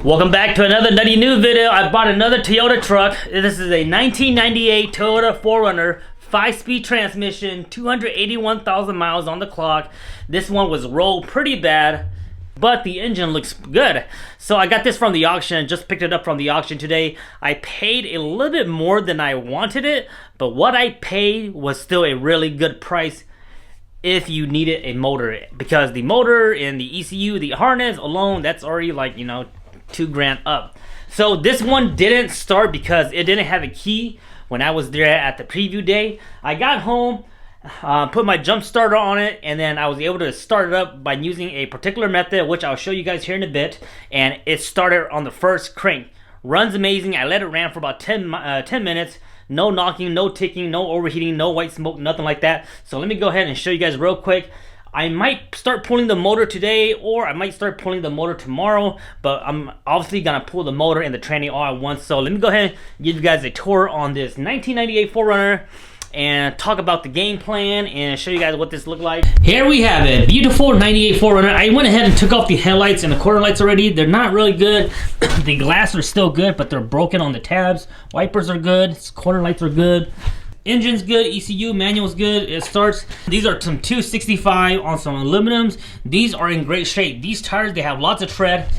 Welcome back to another NuttyNu video. I bought another Toyota truck. This is a 1998 Toyota 4RUNNER, 5-speed transmission, 281,000 miles on the clock. This one was rolled pretty bad, but the engine looks good. So I got this from the auction, just picked it up from the auction today. I paid a little bit more than I wanted it, but what I paid was still a really good price if you needed a motor, because the motor and the ECU, the harness alone, that's already like, you know, $2,000 up. So this one didn't start because it didn't have a key when I was there at the preview day. I got home, put my jump starter on it, and then I was able to start it up by using a particular method, which I'll show you guys here in a bit. And it started on the first crank. Runs amazing. I let it ran for about 10 minutes. No knocking, no ticking, no overheating, no white smoke, nothing like that. So let me go ahead and show you guys real quick. I might start pulling the motor today, or I might start pulling the motor tomorrow, but I'm obviously gonna pull the motor and the tranny all at once. So let me go ahead and give you guys a tour on this 1998 4RUNNER and talk about the game plan and show you guys what this looked like. Here we have it, beautiful 98 4RUNNER. I went ahead and took off the headlights and the quarter lights already. They're not really good. The glass are still good, but they're broken on the tabs. Wipers are good, quarter lights are good. Engine's good, ECU, manual's good, it starts. These are some 265 on some aluminums. These are in great shape. These tires, they have lots of tread.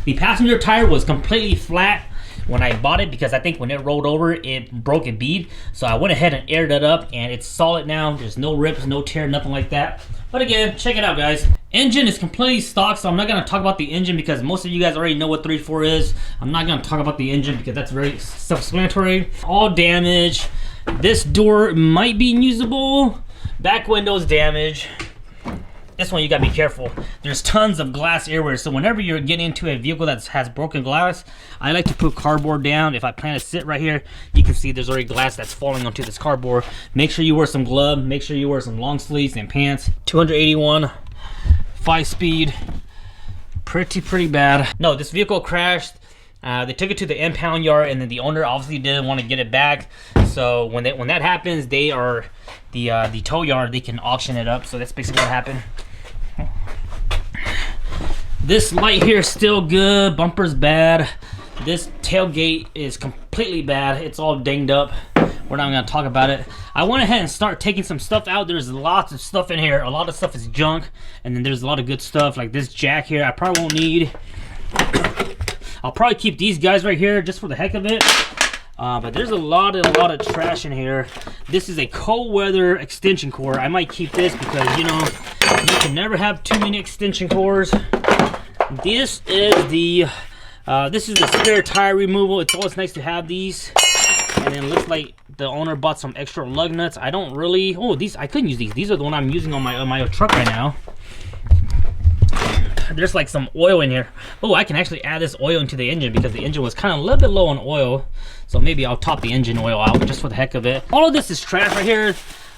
The passenger tire was completely flat when I bought it because I think when it rolled over, it broke a bead. So I went ahead and aired it up and it's solid now. There's no rips, no tear, nothing like that. But again, check it out, guys. Engine is completely stock, so I'm not gonna talk about the engine because most of you guys already know what 3.4 is. I'm not gonna talk about the engine because that's very self-explanatory. All damage. This door might be unusable. Back window's damaged. This one you gotta be careful. There's tons of glass everywhere, so whenever you're getting into a vehicle that has broken glass, I like to put cardboard down. If I plan to sit right here, you can see there's already glass that's falling onto this cardboard. Make sure you wear some gloves. Make sure you wear some long sleeves and pants. 281, 5-speed, pretty bad. No, this vehicle crashed. They took it to the impound yard, and then the owner obviously didn't want to get it back. So when that happens, they are the tow yard. They can auction it up. So that's basically what happened. This light here is still good. Bumper's bad. This tailgate is completely bad. It's all dinged up. We're not gonna talk about it. I went ahead and start taking some stuff out. There's lots of stuff in here. A lot of stuff is junk, and then there's a lot of good stuff like this jack here. I probably won't need. I'll probably keep these guys right here just for the heck of it. But there's a lot of trash in here. This is a cold weather extension cord. I might keep this because, you know, you can never have too many extension cords. This is the spare tire removal. It's always nice to have these. And then it looks like the owner bought some extra lug nuts. I don't really. Oh, these I couldn't use these. These are the one I'm using on my truck right now. There's like some oil in here. Oh, I can actually add this oil into the engine because the engine was kind of a little bit low on oil. So maybe I'll top the engine oil out just for the heck of it. All of this is trash right here.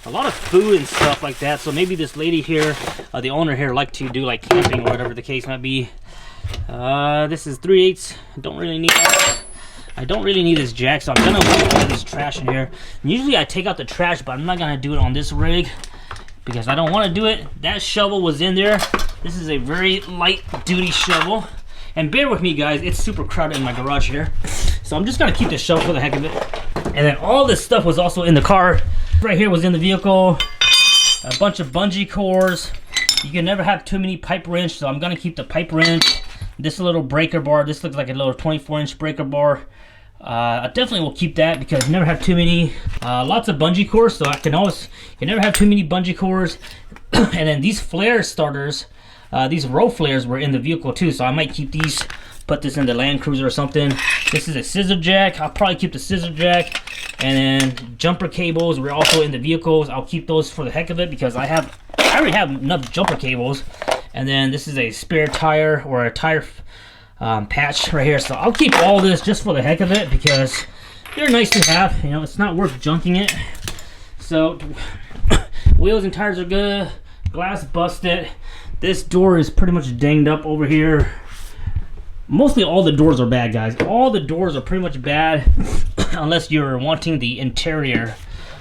A lot of food and stuff like that. So maybe this lady here, the owner here, like to do like camping or whatever the case might be. This is 3/8. Don't really need that. I don't really need this jack, so I'm gonna leave all this trash in here. And usually I take out the trash, but I'm not gonna do it on this rig because I don't want to do it. That shovel was in there. This is a very light duty shovel. And bear with me, guys, it's super crowded in my garage here. So I'm just gonna keep this shovel for the heck of it. And then all this stuff was also in the car. Right here was in the vehicle. A bunch of bungee cords. You can never have too many pipe wrench, so I'm gonna keep the pipe wrench. This little breaker bar, this looks like a little 24-inch breaker bar. I definitely will keep that because you never have too many. Lots of bungee cords, so you can never have too many bungee cords. And then these flare starters, these row flares were in the vehicle too, so I might keep these, put this in the Land Cruiser or something. This is a scissor jack. I'll probably keep the scissor jack. And then jumper cables were also in the vehicles. I'll keep those for the heck of it because I already have enough jumper cables. And then this is a spare tire or a tire patch right here. So I'll keep all this just for the heck of it because they're nice to have. You know, it's not worth junking it. So wheels and tires are good. Glass busted. This door is pretty much dinged up over here. Mostly all the doors are bad, guys. All the doors are pretty much bad unless you're wanting the interior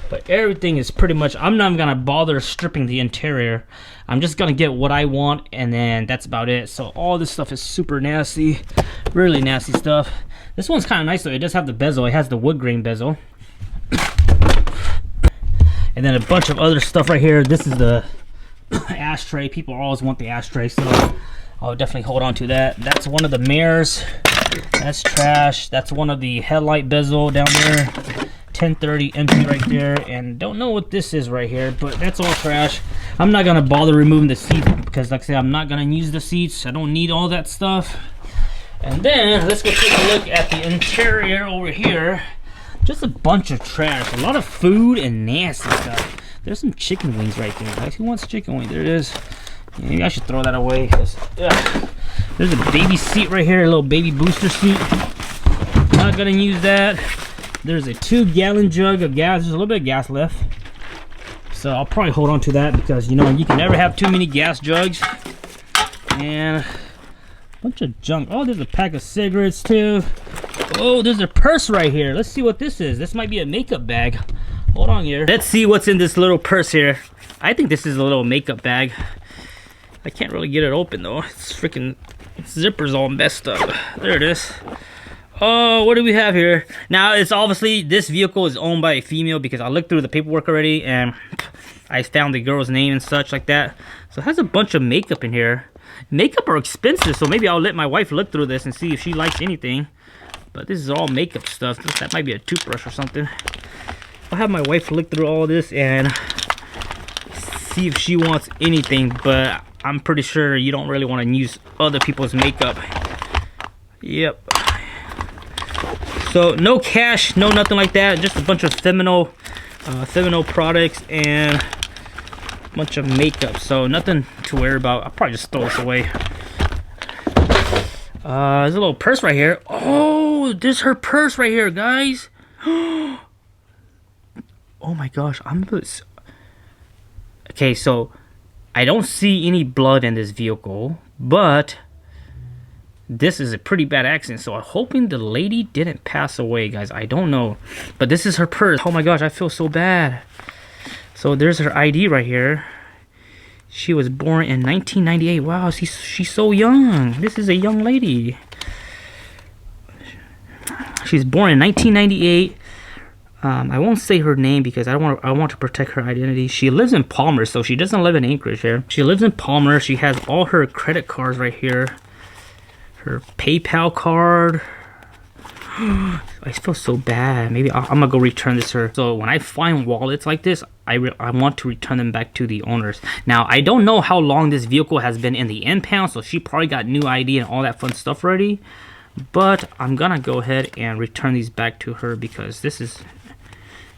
But everything is pretty much, I'm not even gonna bother stripping the interior. I'm just gonna get what I want, and then that's about it. So all this stuff is super nasty, really nasty stuff. This one's kind of nice though. It does have the bezel. It has the wood grain bezel. And then a bunch of other stuff right here. This is the ashtray. People always want the ashtray, so I'll definitely hold on to that. That's one of the mirrors. That's trash. That's one of the headlight bezel down there. 1030 empty right there. And don't know what this is right here, but that's all trash. I'm not gonna bother removing the seat because, like I said, I'm not gonna use the seats. I don't need all that stuff. And then let's go take a look at the interior over here. Just a bunch of trash, a lot of food and nasty stuff. There's some chicken wings right there, guys. Who wants chicken wings? There it is. Maybe I should throw that away. There's a baby seat right here, a little baby booster seat. Not gonna use that. There's a 2-gallon jug of gas. There's a little bit of gas left, so I'll probably hold on to that because, you know, you can never have too many gas jugs. And bunch of junk. Oh, there's a pack of cigarettes too. Oh, there's a purse right here. Let's see what this is. This might be a makeup bag. Hold on here. Let's see what's in this little purse here. I think this is a little makeup bag. I can't really get it open though. It's freaking zipper's all messed up. There it is. Oh, what do we have here? Now, it's obviously, this vehicle is owned by a female because I looked through the paperwork already and I found the girl's name and such like that. So it has a bunch of makeup in here. Makeup are expensive, so maybe I'll let my wife look through this and see if she likes anything. But this is all makeup stuff. That might be a toothbrush or something. I'll have my wife look through all this and see if she wants anything, but I'm pretty sure you don't really want to use other people's makeup. Yep. So no cash, no nothing like that. Just a bunch of feminine products and a bunch of makeup. So nothing to worry about. I'll probably just throw this away. There's a little purse right here. Oh, there's her purse right here, guys. Oh my gosh, okay, so I don't see any blood in this vehicle, but this is a pretty bad accident, so I'm hoping the lady didn't pass away, guys. I don't know, but this is her purse. Oh my gosh, I feel so bad. So there's her ID right here. She was born in 1998. Wow, she's so young. This is a young lady. She's born in 1998. I won't say her name because I want to protect her identity. She lives in Palmer, so she doesn't live in Anchorage here. She lives in Palmer. She has all her credit cards right here. Her PayPal card. I feel so bad. Maybe I'm gonna go return this to her. So when I find wallets like this, I want to return them back to the owners. Now, I don't know how long this vehicle has been in the impound, so she probably got new ID and all that fun stuff already. But I'm gonna go ahead and return these back to her because this is...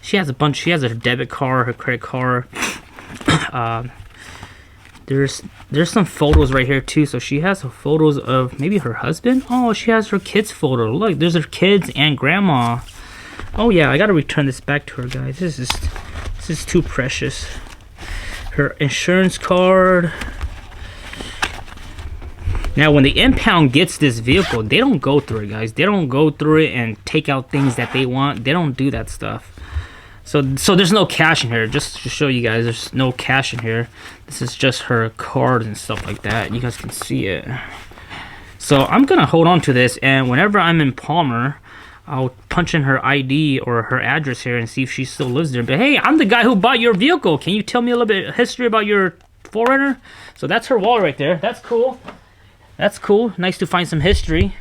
She has her debit card, her credit card. There's some photos right here too. So she has photos of maybe her husband. Oh, she has her kids' photo. Look, there's her kids and grandma. Oh yeah, I gotta return this back to her, guys. This is too precious. Her insurance card. Now, when the impound gets this vehicle, they don't go through it, guys. They don't go through it and take out things that they want. They don't do that stuff. So there's no cash in here. Just to show you guys, there's no cash in here. This is just her cards and stuff like that. You guys can see it. So I'm gonna hold on to this, and whenever I'm in Palmer, I'll punch in her ID or her address here and see if she still lives there. But hey, I'm the guy who bought your vehicle. Can you tell me a little bit of history about your 4Runner? So that's her wall right there. That's cool. That's cool. Nice to find some history.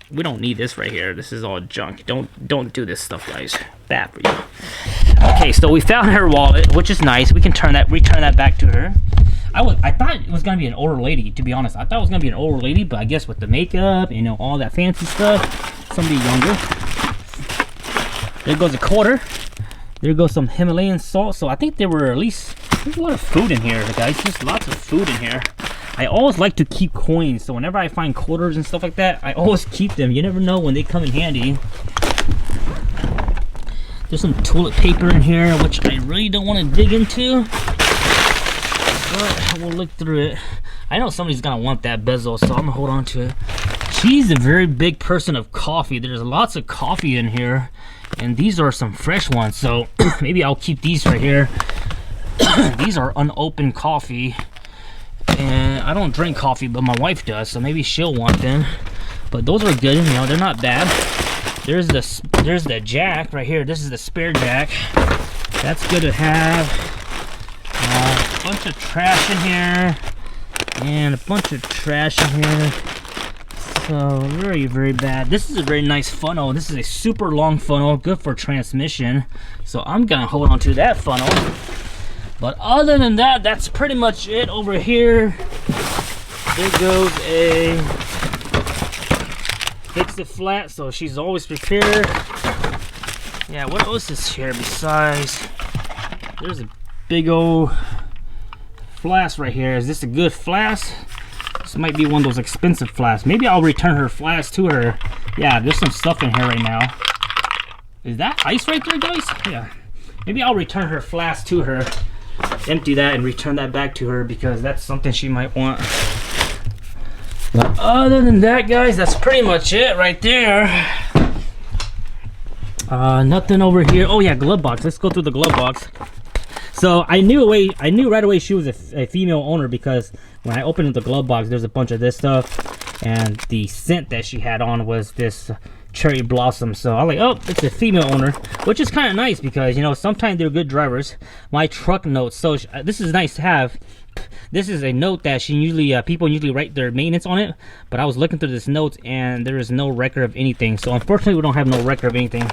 We don't need this right here. This is all junk. Don't do this stuff, guys. Bad for you. Okay, so we found her wallet, which is nice. We can return that back to her. I thought it was gonna be an older lady, to be honest. I thought it was gonna be an older lady, but I guess with the makeup, you know, all that fancy stuff, somebody younger. There goes a quarter. There goes some Himalayan salt. So I think there's a lot of food in here, guys. Just lots of food in here. I always like to keep coins, so whenever I find quarters and stuff like that, I always keep them. You never know when they come in handy. There's some toilet paper in here, which I really don't want to dig into, but we'll look through it. I know somebody's gonna want that bezel, so I'm gonna hold on to it. She's a very big person of coffee. There's lots of coffee in here, And these are some fresh ones, so maybe I'll keep these right here. These are unopened coffee, and I don't drink coffee, but my wife does, so maybe she'll want them. But those are good, you know, they're not bad. There's the jack right here. This is the spare jack. That's good to have. A bunch of trash in here, and a bunch of trash in here. So very, very bad. This is a very nice funnel. This is a super long funnel, good for transmission. So I'm gonna hold on to that funnel. But other than that, that's pretty much it over here. There goes a fix it flat, so she's always prepared. Yeah, what else is here besides? There's a big old flask right here. Is this a good flask? This might be one of those expensive flasks. Maybe I'll return her flask to her. Yeah, there's some stuff in here right now. Is that ice right there, guys? Yeah. Maybe I'll return her flask to her. Empty that and return that back to her because that's something she might want. But other than that, guys, that's pretty much it right there. Nothing over here. Oh yeah, glove box. Let's go through the glove box. So I knew right away she was a female owner because when I opened the glove box, there's a bunch of this stuff, and the scent that she had on was this cherry blossom. So I'm like, oh, it's a female owner, which is kind of nice because, you know, sometimes they're good drivers. My truck notes. So this is nice to have. This is a note that she usually people usually write their maintenance on it, but I was looking through this note and there is no record of anything. So unfortunately, we don't have no record of anything. All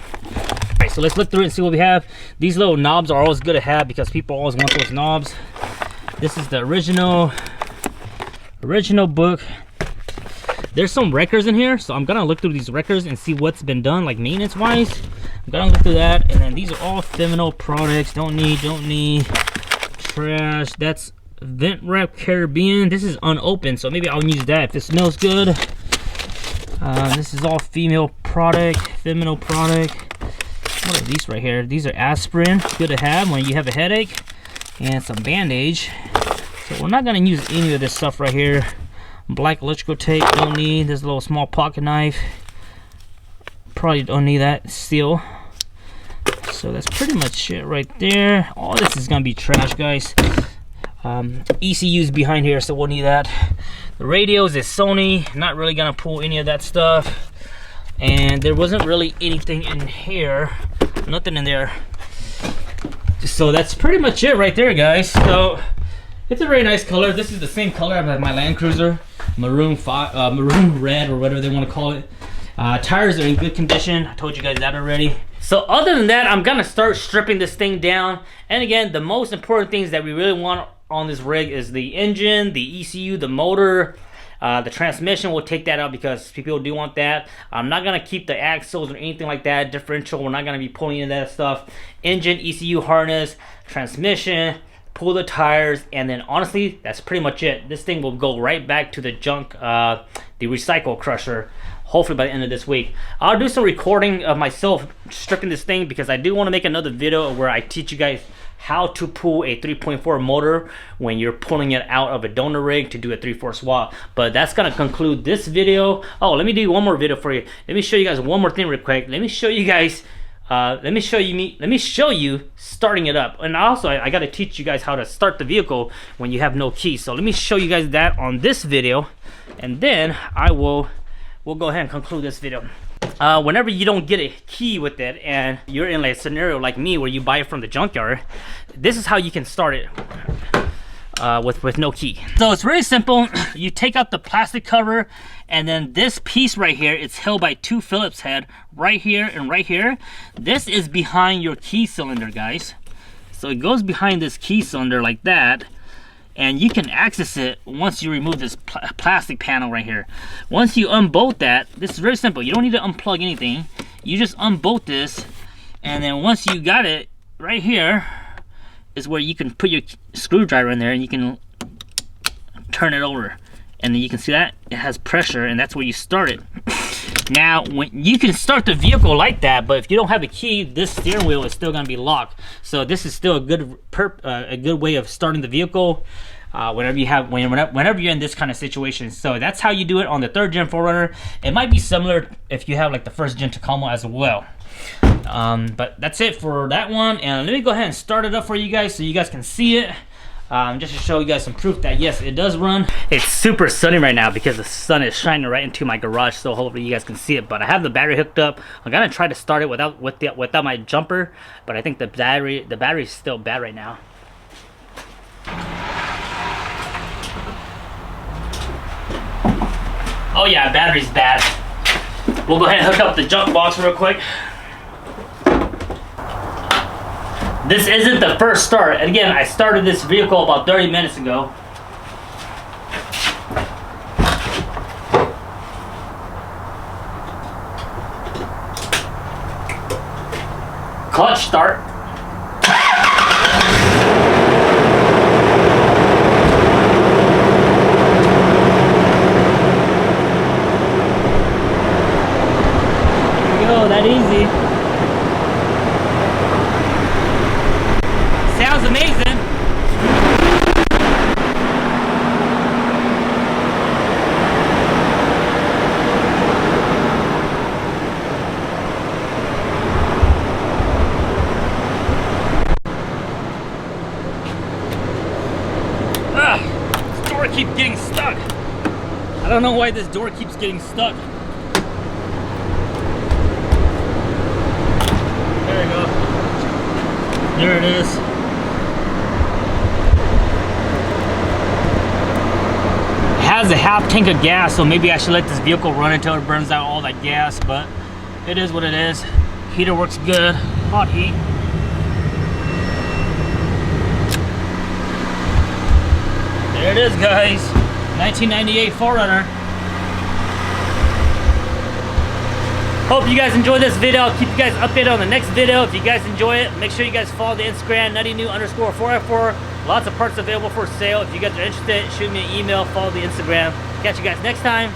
right, so let's look through it and see what we have. These little knobs are always good to have because people always want those knobs. This is the original book. There's some records in here, so I'm gonna look through these records and see what's been done, like maintenance wise. I'm gonna look through that. And then these are all feminine products. Don't need trash. That's Vent Wrap Caribbean. This is unopened, so maybe I'll use that if it smells good. This is all female product, feminine product. What are these right here? These are aspirin, good to have when you have a headache, and some bandage. So we're not gonna use any of this stuff right here. Black electrical tape, don't need. This little small pocket knife, probably don't need that. Steel. So that's pretty much it right there. All this is gonna be trash, guys. ECU's behind here, so we'll need that. The radios is Sony, not really gonna pull any of that stuff. And there wasn't really anything in here, nothing in there. So that's pretty much it right there, guys. So it's a very nice color. This is the same color as my Land Cruiser, maroon red or whatever they want to call it. Tires are in good condition. I told you guys that already. So other than that, I'm gonna start stripping this thing down. And again, the most important things that we really want on this rig is the engine, the ECU, the motor, the transmission. We'll take that out because people do want that. I'm not gonna keep the axles or anything like that. Differential, we're not gonna be pulling in that stuff. Engine, ECU, harness, transmission, pull the tires, and then honestly, that's pretty much it. This thing will go right back to the junk, the recycle crusher, hopefully by the end of this week. I'll do some recording of myself stripping this thing because I do want to make another video where I teach you guys how to pull a 3.4 motor when you're pulling it out of a donor rig to do a 3/4 swap. But that's gonna conclude this video. Oh, let me do one more video for you. Let me show you guys one more thing real quick. Let me show you guys let me show you starting it up. And also I got to teach you guys how to start the vehicle when you have no key. So let me show you guys that on this video, and then we'll go ahead and conclude this video. Whenever you don't get a key with it and you're in a scenario like me where you buy it from the junkyard, this is how you can start it with no key. So it's really simple. You take out the plastic cover, and then this piece right here, it's held by two Phillips head right here and right here. This is behind your key cylinder, guys. So it goes behind this key cylinder like that, and you can access it once you remove this plastic panel right here. Once you unbolt that, this is very simple. You don't need to unplug anything. You just unbolt this, and then once you got it, right here is where you can put your screwdriver in there and you can turn it over. And then you can see that it has pressure, and that's where you start it. Now, when you can start the vehicle like that, but if you don't have a key, this steering wheel is still gonna be locked. So this is still a good way of starting the vehicle. whenever you're in this kind of situation. So that's how you do it on the 3rd gen 4Runner. It might be similar if you have like the 1st gen Tacoma as well. But that's it for that one, and let me go ahead and start it up for you guys so you guys can see it. Just to show you guys some proof that yes, it does run. It's super sunny right now because the sun is shining right into my garage, so hopefully you guys can see it. But I have the battery hooked up. I'm gonna try to start it without my jumper, but I think the battery is still bad right now. Oh yeah, battery's bad. We'll go ahead and hook up the jump box real quick. This isn't the first start. And again, I started this vehicle about 30 minutes ago. Clutch start. There we go, that easy. Sounds amazing. This door keeps getting stuck. I don't know why this door keeps getting stuck. There we go. There it is. Has a half tank of gas, so maybe I should let this vehicle run until it burns out all that gas, but it is what it is. Heater works good, hot heat. There it is, guys. 1998 4Runner. Hope you guys enjoyed this video. I'll keep you guys updated on the next video. If you guys enjoy it, make sure you guys follow the Instagram, NuttyNu_4x4. Lots of parts available for sale. If you guys are interested, shoot me an email, follow the Instagram. Catch you guys next time.